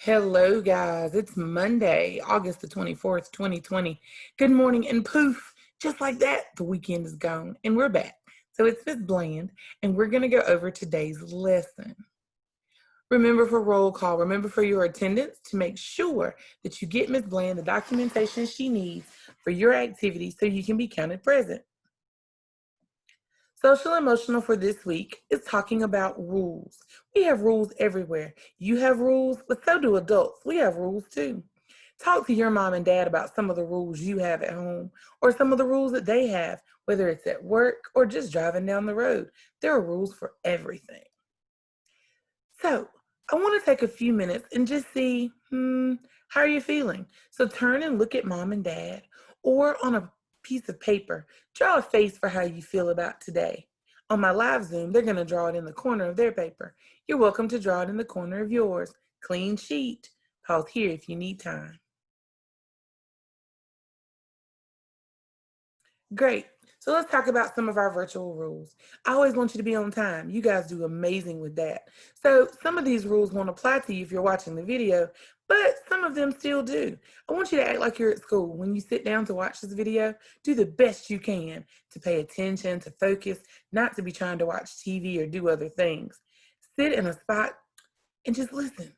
Hello, guys. It's Monday, August the 24th, 2020. Good morning, and poof, just like that, the weekend is gone, and we're back. So it's Miss Bland, and we're going to go over today's lesson. Remember for roll call, remember for your attendance to make sure that you get Miss Bland the documentation she needs for your activity so you can be counted present. Social emotional for this week is talking about rules. We have rules everywhere. You have rules, but so do adults. We have rules too. Talk to your mom and dad about some of the rules you have at home or some of the rules that they have, whether it's at work or just driving down the road. There are rules for everything. So I want to take a few minutes and just see, how are you feeling? So turn and look at mom and dad, or on a piece of paper, draw a face for how you feel about today. On my live Zoom, they're going to draw it in the corner of their paper. You're welcome to draw it in the corner of yours. Clean sheet. Pause here if you need time. Great. So let's talk about some of our virtual rules. I always want you to be on time. You guys do amazing with that. So some of these rules won't apply to you if you're watching the video, but some of them still do. I want you to act like you're at school. When you sit down to watch this video, do the best you can to pay attention, to focus, not to be trying to watch TV or do other things. Sit in a spot and just listen.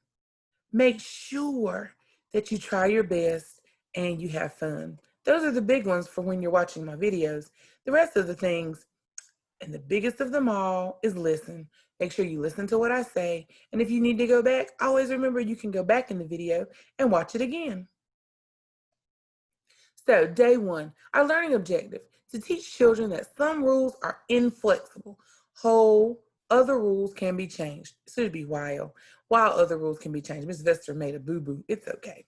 Make sure that you try your best and you have fun. Those are the big ones for when you're watching my videos. The rest of the things, and the biggest of them all, is listen. Make sure you listen to what I say. And if you need to go back, always remember you can go back in the video and watch it again. So day one, our learning objective, to teach children that some rules are inflexible. Whole, other rules can be changed. It should be while other rules can be changed. Miss Vester made a boo-boo. It's okay.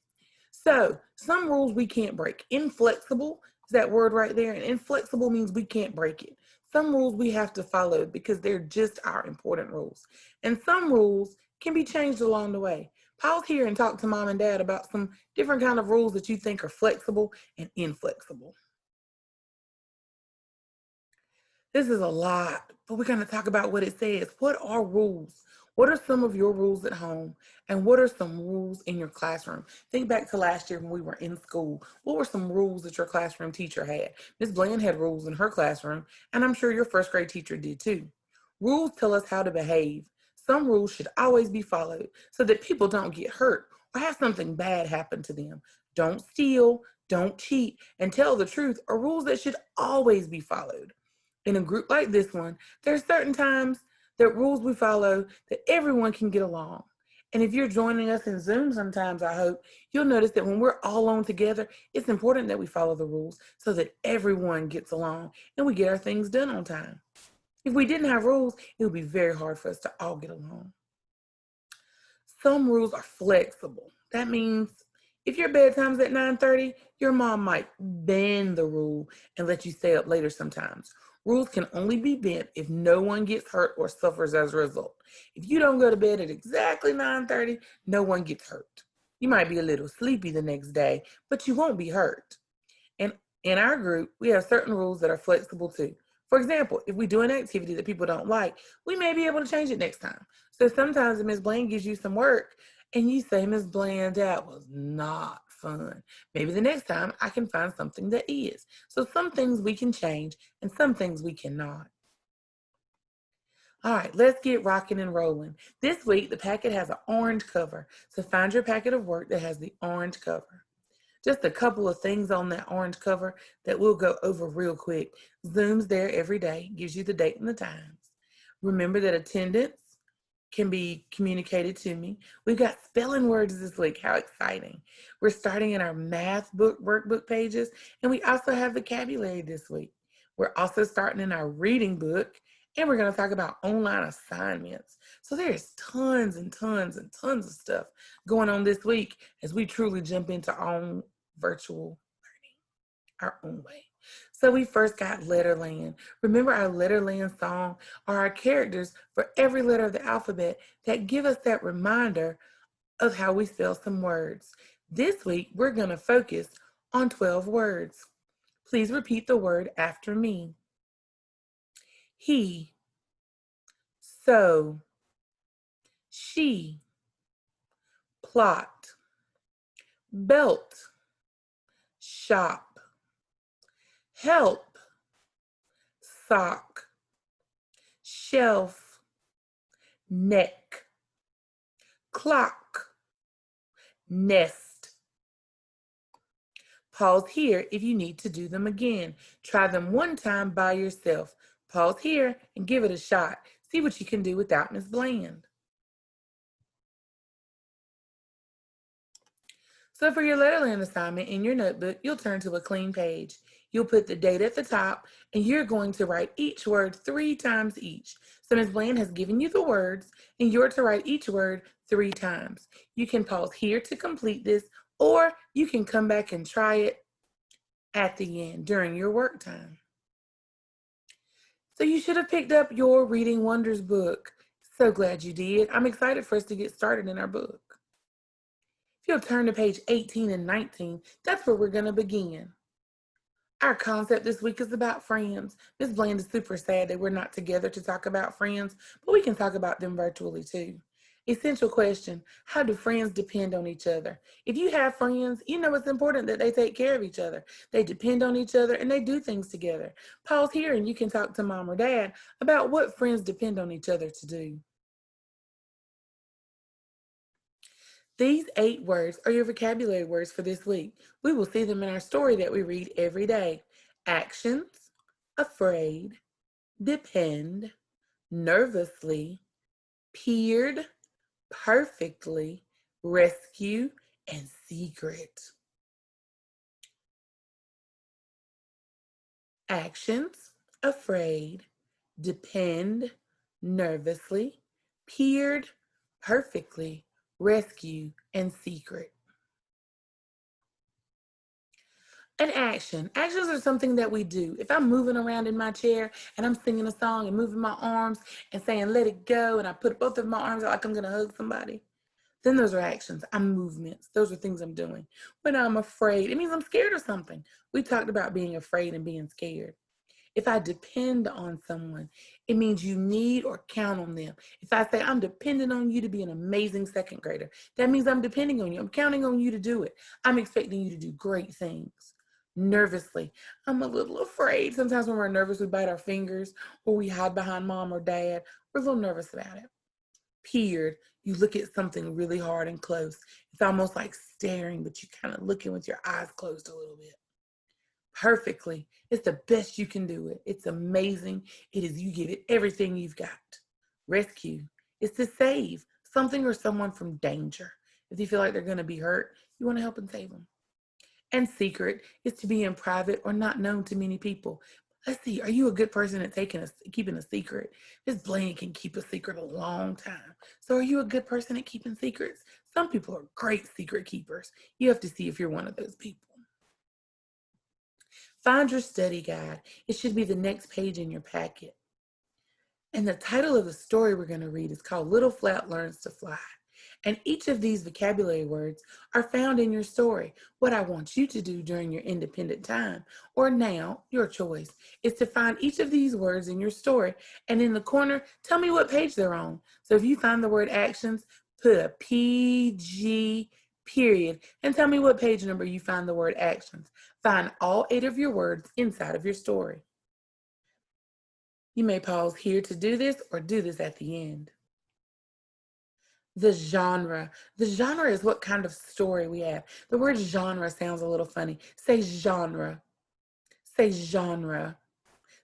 So some rules we can't break. Inflexible is that word right there. And inflexible means we can't break it. Some rules we have to follow because they're just our important rules. And some rules can be changed along the way. Pause here and talk to mom and dad about some different kind of rules that you think are flexible and inflexible. This is a lot, but we're going to talk about what it says. What are rules? What are some of your rules at home? And what are some rules in your classroom? Think back to last year when we were in school. What were some rules that your classroom teacher had? Miss Bland had rules in her classroom, and I'm sure your first grade teacher did too. Rules tell us how to behave. Some rules should always be followed so that people don't get hurt or have something bad happen to them. Don't steal, don't cheat, and tell the truth are rules that should always be followed. In a group like this one, there are certain times that rules we follow that everyone can get along. And if you're joining us in Zoom sometimes, I hope you'll notice that when we're all on together, it's important that we follow the rules so that everyone gets along and we get our things done on time. If we didn't have rules, it would be very hard for us to all get along. Some rules are flexible. That means if your bedtime's at 9:30, your mom might bend the rule and let you stay up later sometimes. Rules can only be bent if no one gets hurt or suffers as a result. If you don't go to bed at exactly 9:30, no one gets hurt. You might be a little sleepy the next day, but you won't be hurt. And in our group, we have certain rules that are flexible too. For example, if we do an activity that people don't like, we may be able to change it next time. So sometimes if Ms. Bland gives you some work and you say, Ms. Bland, that was not fun. Maybe the next time I can find something that is. So some things we can change and some things we cannot. All right, let's get rocking and rolling. This week, the packet has an orange cover. So find your packet of work that has the orange cover. Just a couple of things on that orange cover that we'll go over real quick. Zoom's there every day, gives you the date and the times. Remember that attendance can be communicated to me. We've got spelling words this week. How exciting. We're starting in our math book workbook pages, and we also have vocabulary this week. We're also starting in our reading book, and we're going to talk about online assignments. So there's tons and tons and tons of stuff going on this week as we truly jump into our own virtual learning, our own way. So we first got Letterland. Remember our Letterland song are our characters for every letter of the alphabet that give us that reminder of how we spell some words. This week, we're going to focus on 12 words. Please repeat the word after me. He, so, she, plot, belt, shop, help, sock, shelf, neck, clock, nest. Pause here if you need to do them again. Try them one time by yourself. Pause here and give it a shot. See what you can do without Miss Bland. So for your Letterland assignment in your notebook, you'll turn to a clean page. You'll put the date at the top, and you're going to write each word 3 times each. So Ms. Bland has given you the words, and you're to write each word 3 times. You can pause here to complete this, or you can come back and try it at the end during your work time. So you should have picked up your Reading Wonders book. So glad you did. I'm excited for us to get started in our book. If you'll turn to page 18 and 19, that's where we're going to begin. Our concept this week is about friends. Ms. Bland is super sad that we're not together to talk about friends, but we can talk about them virtually too. Essential question, how do friends depend on each other? If you have friends, you know it's important that they take care of each other. They depend on each other and they do things together. Pause here and you can talk to mom or dad about what friends depend on each other to do. These 8 words are your vocabulary words for this week. We will see them in our story that we read every day. Actions, afraid, depend, nervously, peered, perfectly, rescue, and secret. Actions, afraid, depend, nervously, peered, perfectly, rescue, and secret. An action. Actions are something that we do. If I'm moving around in my chair and I'm singing a song and moving my arms and saying, let it go, and I put both of my arms out like I'm going to hug somebody, then those are actions. I'm movements. Those are things I'm doing. When I'm afraid, it means I'm scared of something. We talked about being afraid and being scared. If I depend on someone, it means you need or count on them. If I say, I'm dependent on you to be an amazing second grader, that means I'm depending on you. I'm counting on you to do it. I'm expecting you to do great things. Nervously, I'm a little afraid. Sometimes when we're nervous, we bite our fingers or we hide behind mom or dad. We're a little nervous about it. Peered, you look at something really hard and close. It's almost like staring, but you're kind of looking with your eyes closed a little bit. Perfectly. It's the best you can do it. It's amazing. It is, you give it everything you've got. Rescue is to save something or someone from danger. If you feel like they're going to be hurt, you want to help and save them. And secret is to be in private or not known to many people. Let's see, are you a good person at keeping a secret? Ms. Bland can keep a secret a long time. So are you a good person at keeping secrets? Some people are great secret keepers. You have to see if you're one of those people. Find your study guide. It should be the next page in your packet. And the title of the story we're going to read is called Little Flat Learns to Fly. And each of these vocabulary words are found in your story. What I want you to do during your independent time, or now, your choice, is to find each of these words in your story. And in the corner, tell me what page they're on. So if you find the word actions, put a PG period and tell me what page number you find the word actions. Find all 8 of your words inside of your story. You may pause here to do this or do this at the end. The genre. The genre is what kind of story we have. The word genre sounds a little funny. Say genre. Say genre.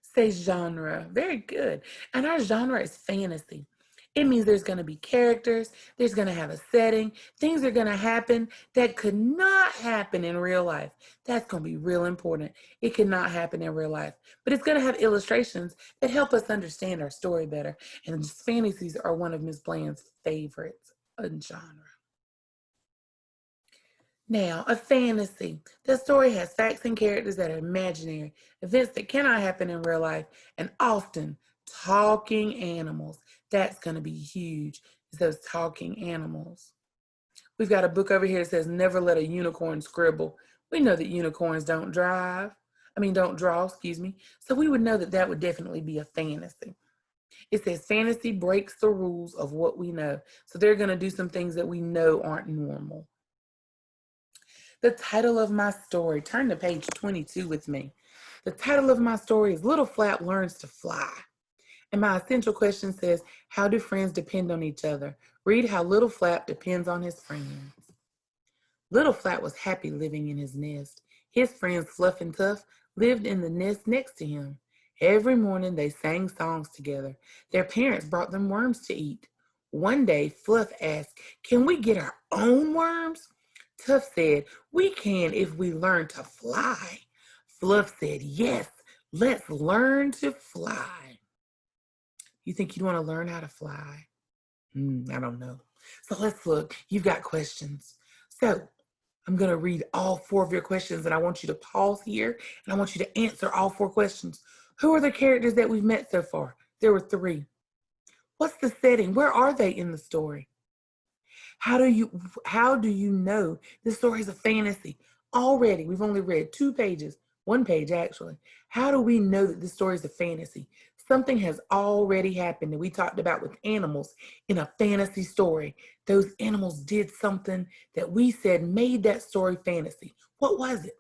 Say genre. Very good. And our genre is fantasy. It means there's going to be characters, there's going to have a setting, things are going to happen that could not happen in real life. That's going to be real important. It could not happen in real life, but it's going to have illustrations that help us understand our story better. And fantasies are one of Ms. Bland's favorites in genre. Now, a fantasy. The story has facts and characters that are imaginary, events that cannot happen in real life, and often talking animals. That's going to be huge. It says talking animals. We've got a book over here that says Never Let a Unicorn Scribble. We know that unicorns don't don't draw, excuse me. So we would know that that would definitely be a fantasy. It says fantasy breaks the rules of what we know. So they're going to do some things that we know aren't normal. The title of my story, turn to page 22 with me. The title of my story is Little Flap Learns to Fly. And my essential question says, how do friends depend on each other? Read how Little Flap depends on his friends. Little Flap was happy living in his nest. His friends Fluff and Tuff lived in the nest next to him. Every morning they sang songs together. Their parents brought them worms to eat. One day Fluff asked, can we get our own worms? Tuff said, we can if we learn to fly. Fluff said, yes, let's learn to fly. You think you'd want to learn how to fly? I don't know. So let's look. You've got questions. So I'm going to read all 4 of your questions, and I want you to pause here, and I want you to answer all 4 questions. Who are the characters that we've met so far? There were 3. What's the setting? Where are they in the story? How do you know this story is a fantasy? Already, we've only read 2 pages, 1 page actually. How do we know that this story is a fantasy? Something has already happened that we talked about with animals in a fantasy story. Those animals did something that we said made that story fantasy. What was it?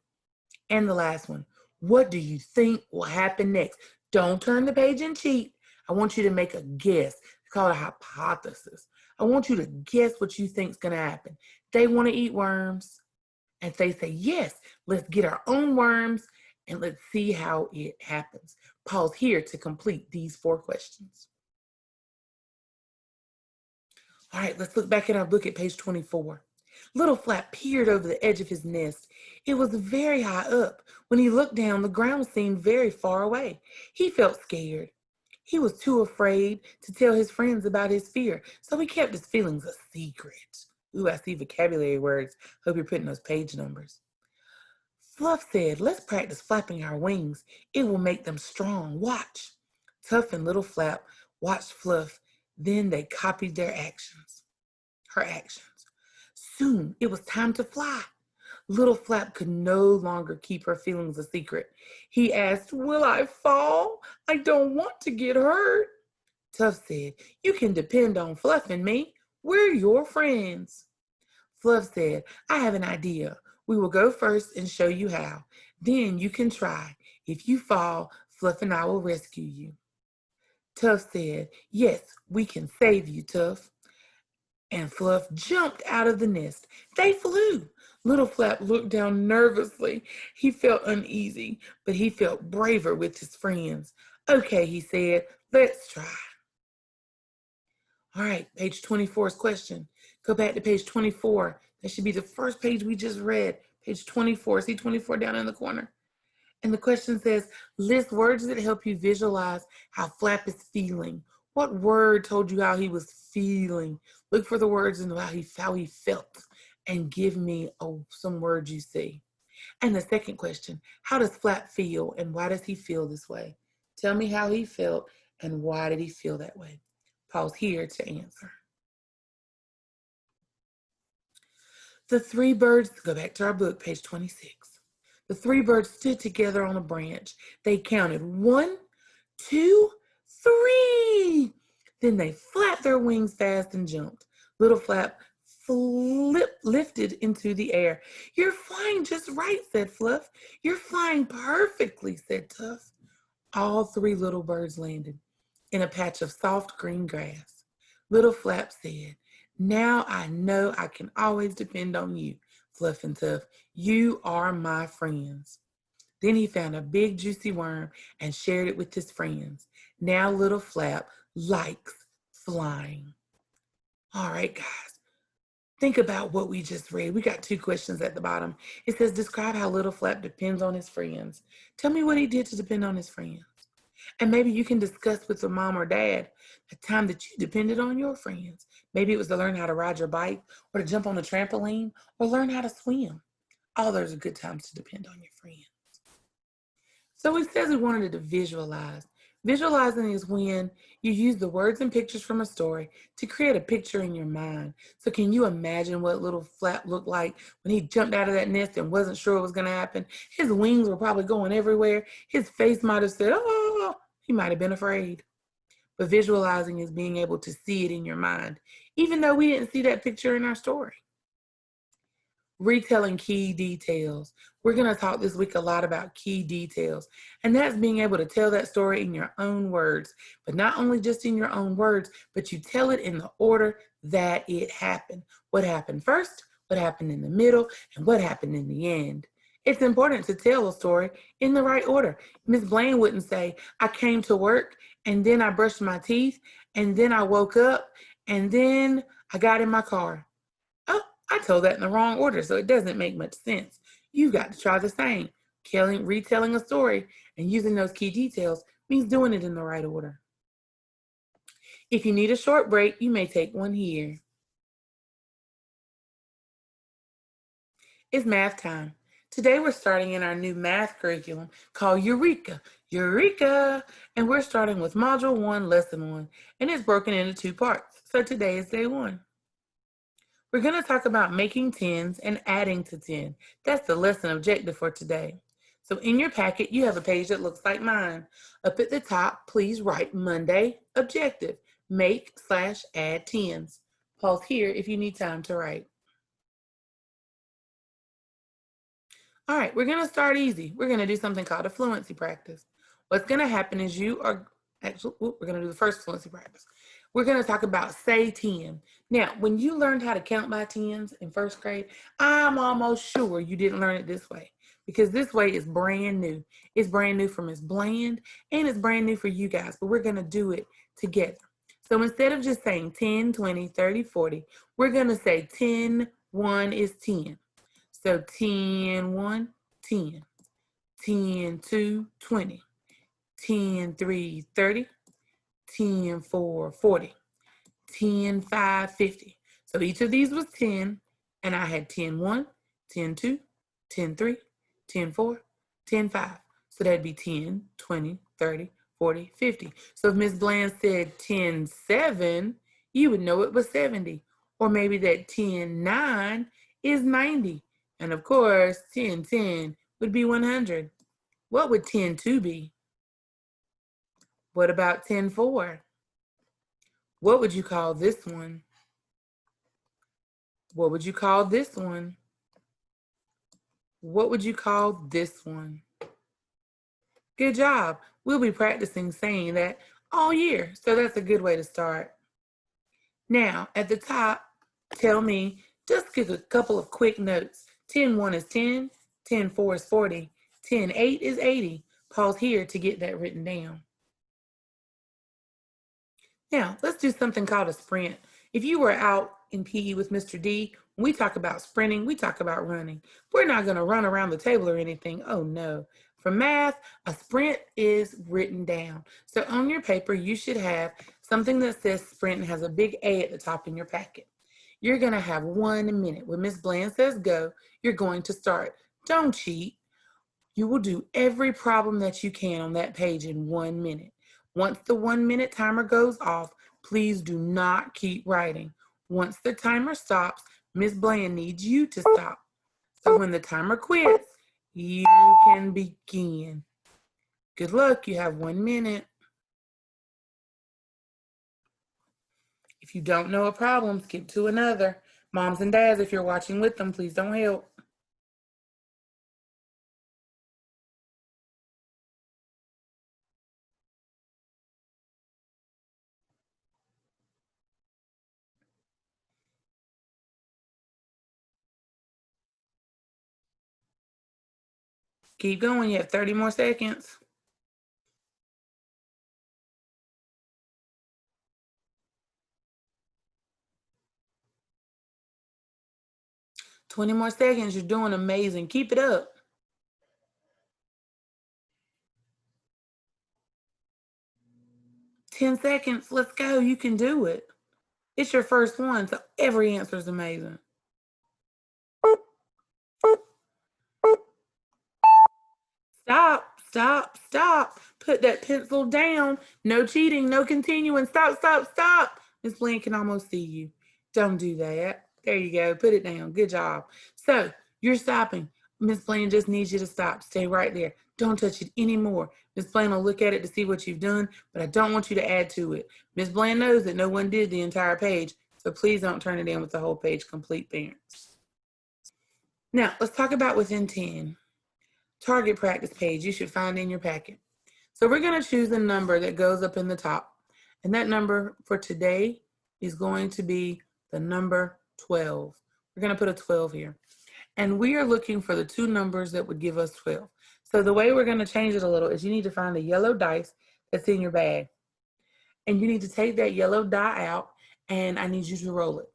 And the last one, what do you think will happen next? Don't turn the page and cheat. I want you to make a guess. It's called a hypothesis. I want you to guess what you think is going to happen. They want to eat worms. And they say, yes, let's get our own worms and let's see how it happens. Pause here to complete these 4 questions. All right, let's look back at our book at page 24. Little Flap peered over the edge of his nest. It was very high up. When he looked down, the ground seemed very far away. He felt scared. He was too afraid to tell his friends about his fear, so he kept his feelings a secret. Ooh, I see vocabulary words. Hope you're putting those page numbers. Fluff said, let's practice flapping our wings. It will make them strong. Watch. Tuff and Little Flap watched Fluff. Then they copied her actions. Soon it was time to fly. Little Flap could no longer keep her feelings a secret. He asked, will I fall? I don't want to get hurt. Tuff said, you can depend on Fluff and me. We're your friends. Fluff said, I have an idea. We will go first and show you how. Then you can try. If you fall, Fluff and I will rescue you. Tuff said, yes, we can save you, Tuff. And Fluff jumped out of the nest. They flew. Little Flap looked down nervously. He felt uneasy, but he felt braver with his friends. Okay, he said, let's try. All right, page 24's question. Go back to page 24. That should be the first page we just read. Page 24. See 24 down in the corner? And the question says, list words that help you visualize how Flap is feeling. What word told you how he was feeling? Look for the words and how he felt and give me some words you see. And the second question, how does Flap feel and why does he feel this way? Tell me how he felt and why did he feel that way? Pause here to answer. The 3 birds, go back to our book, page 26. The 3 birds stood together on a branch. They counted 1, 2, 3. Then they flapped their wings fast and jumped. Little Flap lifted into the air. You're flying just right, said Fluff. You're flying perfectly, said Tuff. All 3 little birds landed in a patch of soft green grass. Little Flap said, now I know I can always depend on you, Fluff and Tuff. You are my friends. Then he found a big juicy worm and shared it with his friends. Now Little Flap likes flying. All right, guys. Think about what we just read. We got 2 questions at the bottom. It says, describe how Little Flap depends on his friends. Tell me what he did to depend on his friends. And maybe you can discuss with your mom or dad the time that you depended on your friends. Maybe it was to learn how to ride your bike or to jump on a trampoline or learn how to swim. All those are good times to depend on your friends. So it says we wanted to visualize. Visualizing is when you use the words and pictures from a story to create a picture in your mind. So can you imagine what Little Flap looked like when he jumped out of that nest and wasn't sure what was going to happen? His wings were probably going everywhere. His face might have said, oh, he might have been afraid. but visualizing is being able to see it in your mind, even though we didn't see that picture in our story. Retelling key details. We're going to talk this week a lot about key details, and that's being able to tell that story in your own words, but not only just in your own words, but you tell it in the order that it happened. What happened first, what happened in the middle, and what happened in the end. It's important to tell a story in the right order. Miss Blaine wouldn't say, I came to work, and then I brushed my teeth, and then I woke up, and then I got in my car. Oh, I told that in the wrong order, so it doesn't make much sense. You got to try the same. Retelling a story and using those key details means doing it in the right order. If you need a short break, you may take one here. It's math time. Today we're starting in our new math curriculum called Eureka. Eureka! And we're starting with Module 1, Lesson 1, and it's broken into 2 parts. So today is day 1. We're going to talk about making tens and adding to 10. That's the lesson objective for today. So in your packet, you have a page that looks like mine. Up at the top, please write Monday objective, make/add tens. Pause here if you need time to write. All right, we're going to start easy. We're going to do something called a fluency practice. What's going to happen is we're going to do the first fluency practice. We're going to talk about say 10. Now, when you learned how to count by tens in first grade, I'm almost sure you didn't learn it this way, because this way is brand new. It's brand new for Miss Bland, and it's brand new for you guys, but we're going to do it together. So instead of just saying 10, 20, 30, 40, we're going to say 10, 1 is 10. So 10, 1, 10. 10, 2, 20. 10, 3, 30. 10, 4, 40. 10, 5, 50. So each of these was 10, and I had 10, 1, 10, 2, 10, 3, 10, 4, 10, 5. So that'd be 10, 20, 30, 40, 50. So if Miss Bland said 10, 7, you would know it was 70. Or maybe that 10, 9 is 90. And of course, 10, 10 would be 100. What would 10, 2 be? What about 10, 4? What would you call this one? What would you call this one? What would you call this one? Good job. We'll be practicing saying that all year, so that's a good way to start. Now, at the top, tell me, just give a couple of quick notes. 10, 1 is 10, 10, 4 is 40, 10, 8 is 80. Pause here to get that written down. Now, let's do something called a sprint. If you were out in PE with Mr. D, when we talk about sprinting, we talk about running. We're not going to run around the table or anything. Oh, no. For math, a sprint is written down. So on your paper, you should have something that says sprint and has a big A at the top in your packet. You're going to have 1 minute. When Miss Bland says go, you're going to start. Don't cheat. You will do every problem that you can on that page in 1 minute. Once the 1 minute timer goes off, please do not keep writing. Once the timer stops, Miss Bland needs you to stop. So when the timer quits, you can begin. Good luck, you have 1 minute. If you don't know a problem, skip to another. Moms and dads, if you're watching with them, please don't help. Keep going, you have 30 more seconds. "20 more seconds, you're doing amazing. Keep it up." "10 seconds, let's go, you can do it." It's your first one, so every answer is amazing. Stop, stop, stop. Put that pencil down. No cheating, no continuing. Stop, stop, stop. Miss Bland can almost see you. Don't do that. There you go. Put it down. Good job. So you're stopping. Miss Bland just needs you to stop. Stay right there. Don't touch it anymore. Miss Bland will look at it to see what you've done, but I don't want you to add to it. Miss Bland knows that no one did the entire page, so please don't turn it in with the whole page complete, parents. Now, let's talk about within 10. Target practice page you should find in your packet. So we're going to choose a number that goes up in the top. And that number for today is going to be the number 12. We're going to put a 12 here. And we are looking for the two numbers that would give us 12. So the way we're going to change it a little is you need to find a yellow dice that's in your bag. And you need to take that yellow die out, and I need you to roll it.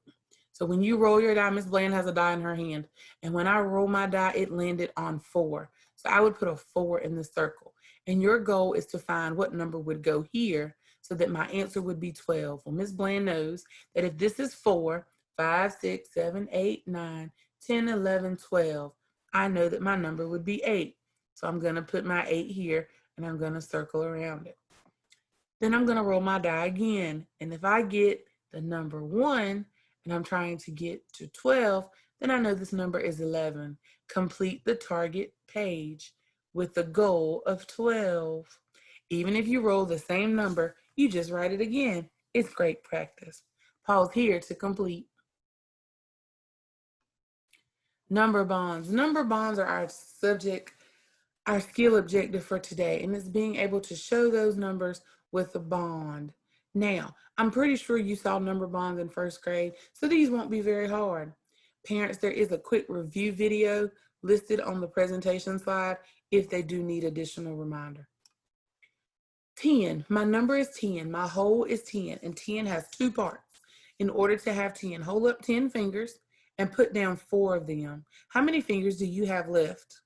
So when you roll your die, Miss Bland has a die in her hand. And when I roll my die, it landed on 4. So I would put a 4 in the circle. And your goal is to find what number would go here so that my answer would be 12. Well, Miss Bland knows that if this is 4, 5, 6, 7, 8, 9, 10, 11, 12, I know that my number would be 8. So I'm going to put my 8 here, and I'm going to circle around it. Then I'm going to roll my die again. And if I get the number 1, and I'm trying to get to 12, then I know this number is 11. Complete the target page with the goal of 12. Even if you roll the same number, you just write it again. It's great practice. Pause here to complete. Number bonds. Number bonds are our subject, our skill objective for today, and it's being able to show those numbers with a bond. Now, I'm pretty sure you saw number bonds in first grade, so these won't be very hard. Parents, there is a quick review video listed on the presentation slide if they do need additional reminder. 10, my number is 10, my whole is 10, and 10 has 2 parts. In order to have 10, hold up 10 fingers and put down 4 of them. How many fingers do you have left?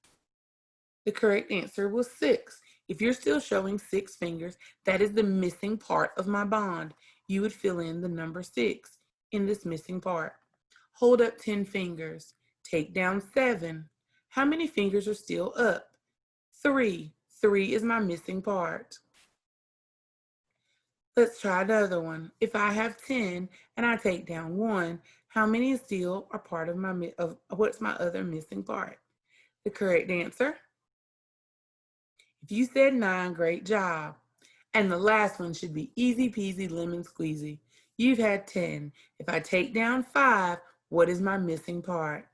The correct answer was 6. If you're still showing 6 fingers, that is the missing part of my bond. You would fill in the number 6 in this missing part. Hold up 10 fingers. Take down 7. How many fingers are still up? 3. 3 is my missing part. Let's try another one. If I have 10 and I take down 1, how many still are part of what's my other missing part? The correct answer, if you said 9, great job. And the last one should be easy peasy lemon squeezy. You've had 10. If I take down 5, what is my missing part?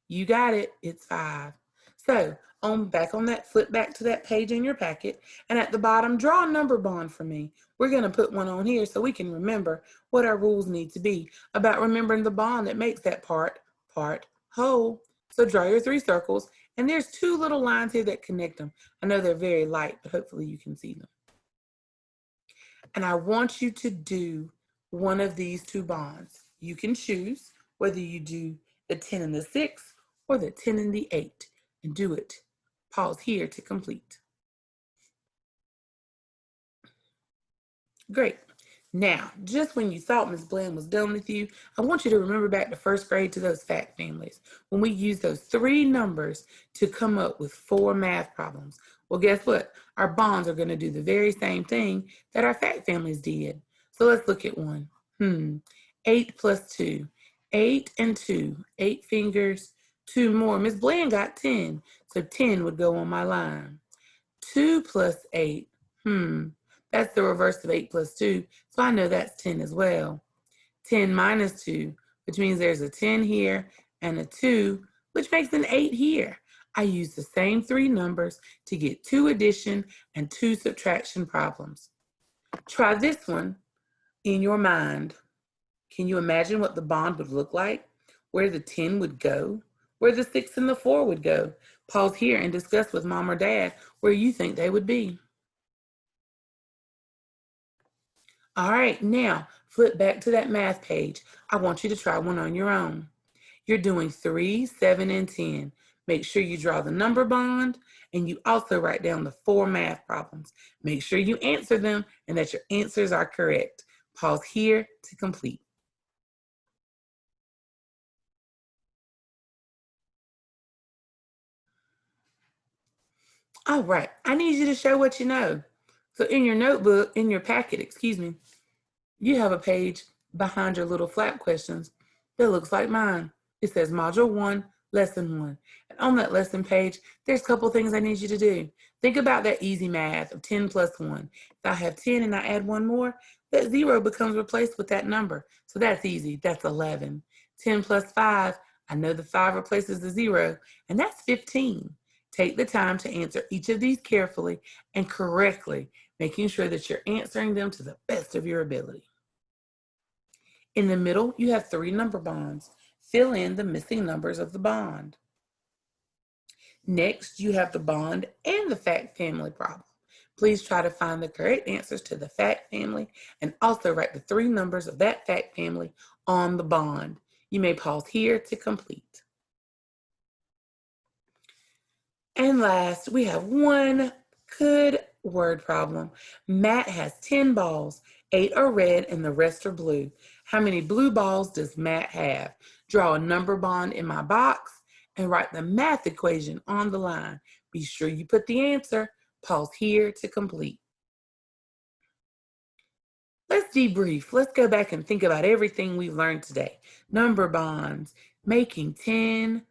You got it, it's 5. So flip back to that page in your packet, and at the bottom, draw a number bond for me. We're gonna put one on here so we can remember what our rules need to be about remembering the bond that makes that part whole. So draw your 3 circles, and there's 2 little lines here that connect them. I know they're very light, but hopefully you can see them. And I want you to do one of these 2 bonds. You can choose whether you do the 10 and the 6 or the 10 and the 8, and do it. Pause here to complete. Great. Now, just when you thought Ms. Bland was done with you, I want you to remember back to first grade to those fact families, when we used those 3 numbers to come up with 4 math problems. Well, guess what? Our bonds are going to do the very same thing that our fact families did. So let's look at one. 8 plus 2. 8 and 2. 8 fingers, 2 more. Ms. Bland got 10, so 10 would go on my line. 2 plus 8. That's the reverse of 8 plus 2, so I know that's 10 as well. 10 minus 2, which means there's a 10 here and a 2, which makes an 8 here. I use the same 3 numbers to get 2 addition and 2 subtraction problems. Try this one in your mind. Can you imagine what the bond would look like? Where the 10 would go? Where the 6 and the 4 would go? Pause here and discuss with mom or dad where you think they would be. All right, now flip back to that math page. I want you to try one on your own. You're doing 3, 7, and 10. Make sure you draw the number bond, and you also write down the 4 math problems. Make sure you answer them and that your answers are correct. Pause here to complete. All right, I need you to show what you know. So in your notebook, in your packet, you have a page behind your little flap questions that looks like mine. It says Module 1, Lesson 1. And on that lesson page, there's a couple things I need you to do. Think about that easy math of 10 plus 1. If I have 10 and I add one more, that 0 becomes replaced with that number. So that's easy. That's 11. 10 plus 5, I know the 5 replaces the 0, and that's 15. Take the time to answer each of these carefully and correctly, making sure that you're answering them to the best of your ability. In the middle, you have 3 number bonds. Fill in the missing numbers of the bond. Next, you have the bond and the fact family problem. Please try to find the correct answers to the fact family and also write the 3 numbers of that fact family on the bond. You may pause here to complete. And last, we have one good word problem. Matt has 10 balls. 8 are red and the rest are blue. How many blue balls does Matt have? Draw a number bond in my box and write the math equation on the line. Be sure you put the answer. Pause here to complete. Let's debrief. Let's go back and think about everything we've learned today. Number bonds, making 10,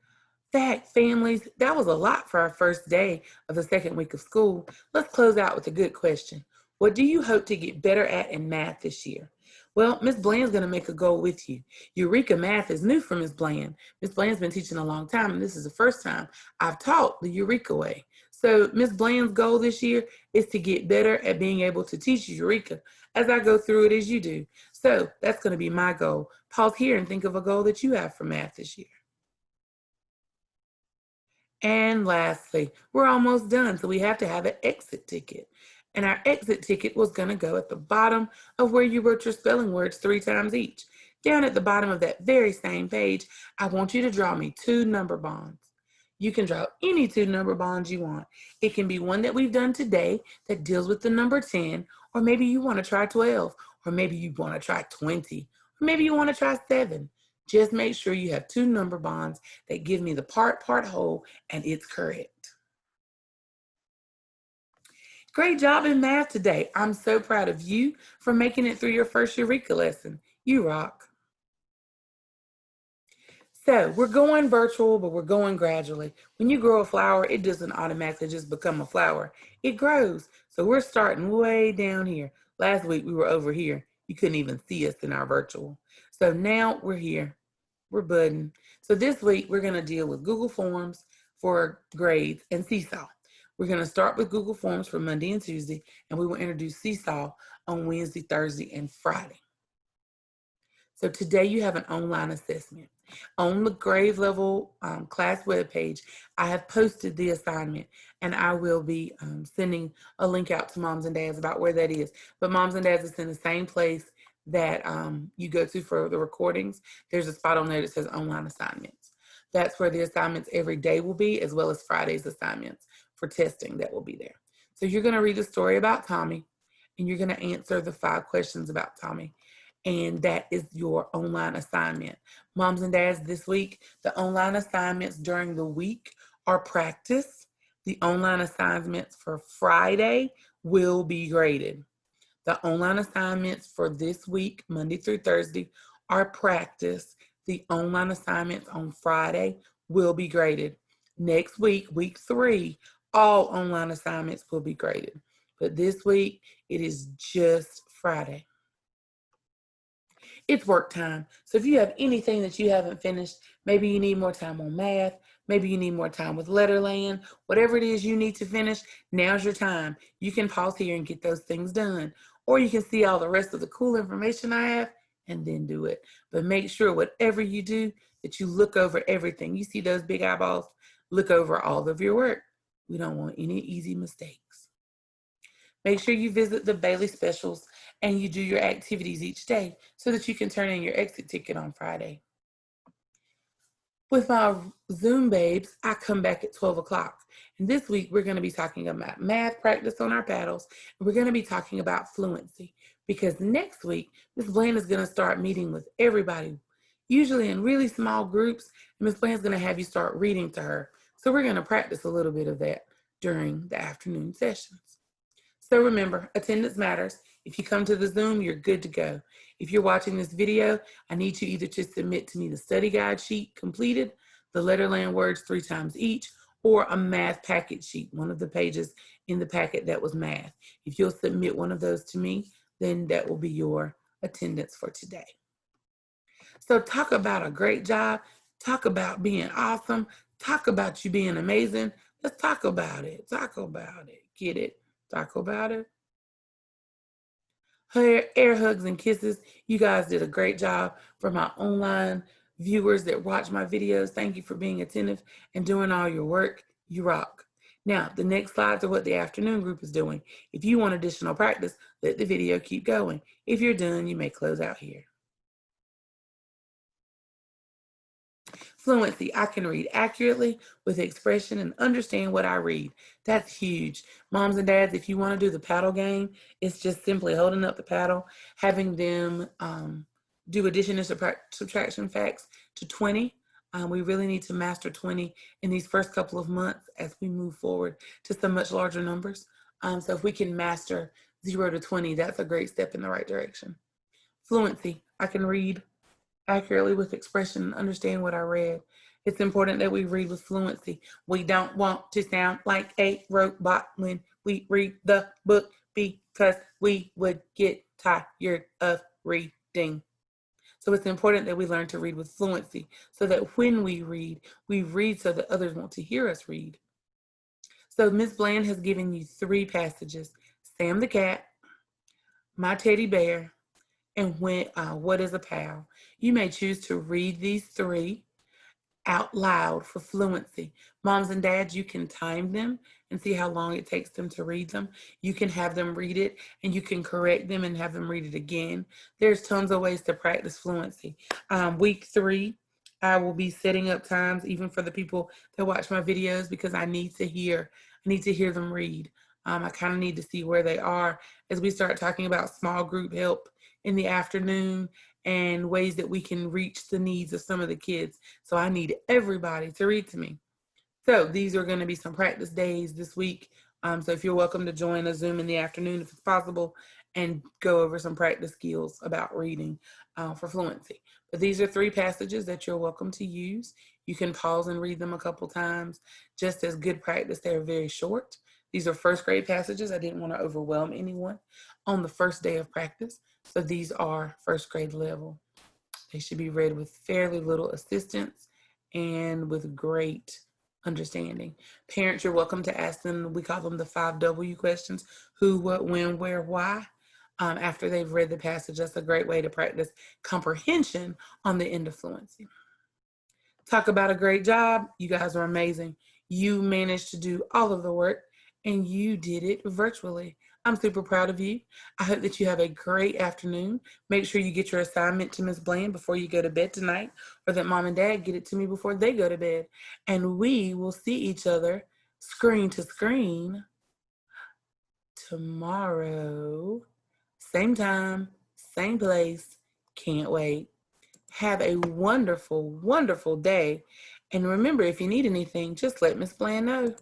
fact families. That was a lot for our first day of the second week of school. Let's close out with a good question. What do you hope to get better at in math this year? Well, Ms. Bland's going to make a goal with you. Eureka Math is new for Ms. Bland. Ms. Bland's been teaching a long time, and this is the first time I've taught the Eureka way. So Ms. Bland's goal this year is to get better at being able to teach Eureka as I go through it as you do. So that's going to be my goal. Pause here and think of a goal that you have for math this year. And lastly, we're almost done, so we have to have an exit ticket. And our exit ticket was going to go at the bottom of where you wrote your spelling words 3 times each. Down at the bottom of that very same page, I want you to draw me 2 number bonds. You can draw any 2 number bonds you want. It can be one that we've done today that deals with the number 10, or maybe you want to try 12, or maybe you want to try 20, or maybe you want to try 7. Just make sure you have 2 number bonds that give me the part whole, and it's correct. Great job in math today. I'm so proud of you for making it through your first Eureka lesson. You rock. So we're going virtual, but we're going gradually. When you grow a flower, it doesn't automatically just become a flower. It grows. So we're starting way down here. Last week we were over here. You couldn't even see us in our virtual. So now we're here. We're budding. So this week we're going to deal with Google Forms for grades and Seesaw. We're going to start with Google Forms for Monday and Tuesday, and we will introduce Seesaw on Wednesday, Thursday, and Friday. So today you have an online assessment. On the grade level class webpage, I have posted the assignment, and I will be sending a link out to moms and dads about where that is. But moms and dads, it's in the same place that you go to for the recordings. There's a spot on there that says online assignments. That's where the assignments every day will be, as well as Friday's assignments for testing that will be there. So you're going to read a story about Tommy, and you're going to answer the 5 questions about Tommy. And that is your online assignment. Moms and dads, this week, the online assignments during the week are practice. The online assignments for Friday will be graded. The online assignments for this week, Monday through Thursday, are practice. The online assignments on Friday will be graded. Next week, week 3, all online assignments will be graded. But this week, it is just Friday. It's work time. So if you have anything that you haven't finished, maybe you need more time on math, maybe you need more time with Letterland, whatever it is you need to finish, now's your time. You can pause here and get those things done. Or you can see all the rest of the cool information I have and then do it. But make sure whatever you do, that you look over everything. You see those big eyeballs? Look over all of your work. We don't want any easy mistakes. Make sure you visit the Bailey Specials and you do your activities each day so that you can turn in your exit ticket on Friday. With my Zoom babes, I come back at 12 o'clock. And this week, we're going to be talking about math practice on our paddles, and we're going to be talking about fluency. Because next week, Ms. Bland is going to start meeting with everybody, usually in really small groups, and Ms. Bland is going to have you start reading to her. So we're going to practice a little bit of that during the afternoon sessions. So remember, attendance matters. If you come to the Zoom, you're good to go. If you're watching this video, I need you either to submit to me the study guide sheet completed, the Letterland words 3 times each, or a math packet sheet, one of the pages in the packet that was math. If you'll submit one of those to me, then that will be your attendance for today. So talk about a great job. Talk about being awesome. Talk about you being amazing. Let's talk about it. Talk about it. Get it? Talk about it. Air hugs and kisses. You guys did a great job. For my online viewers that watch my videos, thank you for being attentive and doing all your work. You rock. Now, the next slides are what the afternoon group is doing. If you want additional practice, let the video keep going. If you're done, you may close out here. Fluency. I can read accurately with expression and understand what I read. That's huge. Moms and dads, if you want to do the paddle game, it's just simply holding up the paddle, having them do addition and subtraction facts to 20. We really need to master 20 in these first couple of months as we move forward to some much larger numbers. So if we can master 0 to 20, that's a great step in the right direction. Fluency. I can read accurately with expression and understand what I read. It's important that we read with fluency. We don't want to sound like a robot when we read the book because we would get tired of reading. So it's important that we learn to read with fluency so that when we read so that others want to hear us read. So Ms. Bland has given you 3 passages: Sam the Cat, My Teddy Bear, and What is a Pal? You may choose to read these 3 out loud for fluency. Moms and dads, you can time them and see how long it takes them to read them. You can have them read it and you can correct them and have them read it again. There's tons of ways to practice fluency. Week 3, I will be setting up times even for the people that watch my videos because I need to hear them read. I kind of need to see where they are as we start talking about small group help in the afternoon and ways that we can reach the needs of some of the kids. So I need everybody to read to me. So these are going to be some practice days this week. So if you're welcome to join a Zoom in the afternoon, if it's possible, and go over some practice skills about reading for fluency. But these are 3 passages that you're welcome to use. You can pause and read them a couple times. Just as good practice, they're very short. These are first grade passages. I didn't want to overwhelm anyone on the first day of practice. So these are first grade level. They should be read with fairly little assistance and with great understanding. Parents, you're welcome to ask them, we call them the 5 W questions: who, what, when, where, why. After they've read the passage, that's a great way to practice comprehension on the end of fluency. Talk about a great job. You guys are amazing. You managed to do all of the work and you did it virtually. I'm super proud of you. I hope that you have a great afternoon. Make sure you get your assignment to Ms. Bland before you go to bed tonight, or that mom and dad get it to me before they go to bed. And we will see each other screen to screen tomorrow. Same time, same place. Can't wait. Have a wonderful, wonderful day. And remember, if you need anything, just let Ms. Bland know.